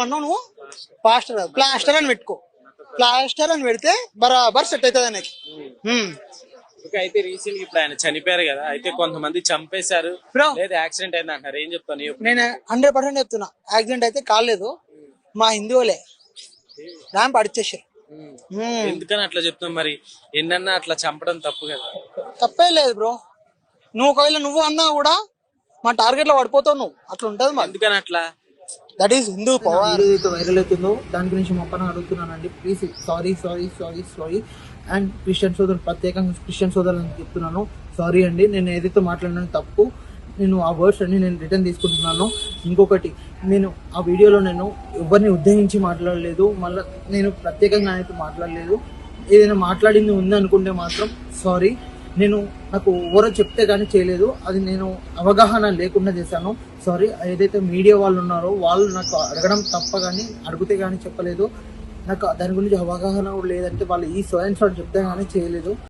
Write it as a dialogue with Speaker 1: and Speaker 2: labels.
Speaker 1: అన్నావు నువ్వు ప్లాస్టర్ అని పెట్టుకో. ప్లాస్టర్ అని పెడితే బరాబర్ సెట్ అవుతుంది ఆయనకి.
Speaker 2: అయితే రీసెంట్ ఇప్పుడు ఆయన చనిపోయారు కదా, అయితే కొంతమంది చంపేశారు లేదా యాక్సిడెంట్ అయింది అంటారు, ఏం చెప్తాను?
Speaker 1: నేను 100% చెప్తున్నా, యాక్సిడెంట్ అయితే కాలేదు, మా హిందువులే ర్యాంప్ అడిచేసారు.
Speaker 2: ఎందుకని అట్లా చెప్తాం మరి? ఎన్నన్నా అట్లా చంపడం తప్పు కదా?
Speaker 1: తప్పే లేదు బ్రో, నువ్వు ఒకవేళ నువ్వు అన్నా కూడా మా టార్గెట్ లో పడిపోతావు నువ్వు, అట్లా ఉంటది మరి.
Speaker 2: ఎందుకని అట్లా?
Speaker 1: That is Hindu power.
Speaker 3: ఏదైతే వైరల్ అవుతుందో దాని గురించి మొప్పన అడుగుతున్నానండి, please sorry sorry sorry sorry. And Christian సోదరులు, ప్రత్యేకంగా క్రిస్టియన్ సోదరులు చెప్తున్నాను, సారీ అండి. నేను ఏదైతే మాట్లాడినా తప్పు, నేను ఆ వర్డ్స్ అన్ని నేను రిటర్న్ తీసుకుంటున్నాను. ఇంకొకటి, నేను ఆ వీడియోలో నేను ఎవరిని ఉద్దేశించి మాట్లాడలేదు, మళ్ళీ నేను ప్రత్యేకంగా అయితే మాట్లాడలేదు. ఏదైనా మాట్లాడింది ఉంది అనుకుంటే మాత్రం సారీ. నేను నాకు ఎవరో చెప్తే కానీ చేయలేదు, అది నేను అవగాహన లేకుండా చేశాను, సారీ. ఏదైతే మీడియా వాళ్ళు ఉన్నారో వాళ్ళు నాకు అడగడం తప్ప కానీ అడిగితే కానీ చెప్పలేదు. నాకు దాని గురించి అవగాహన కూడా లేదంటే వాళ్ళు ఈ స్వయం చెప్తే కానీ చేయలేదు.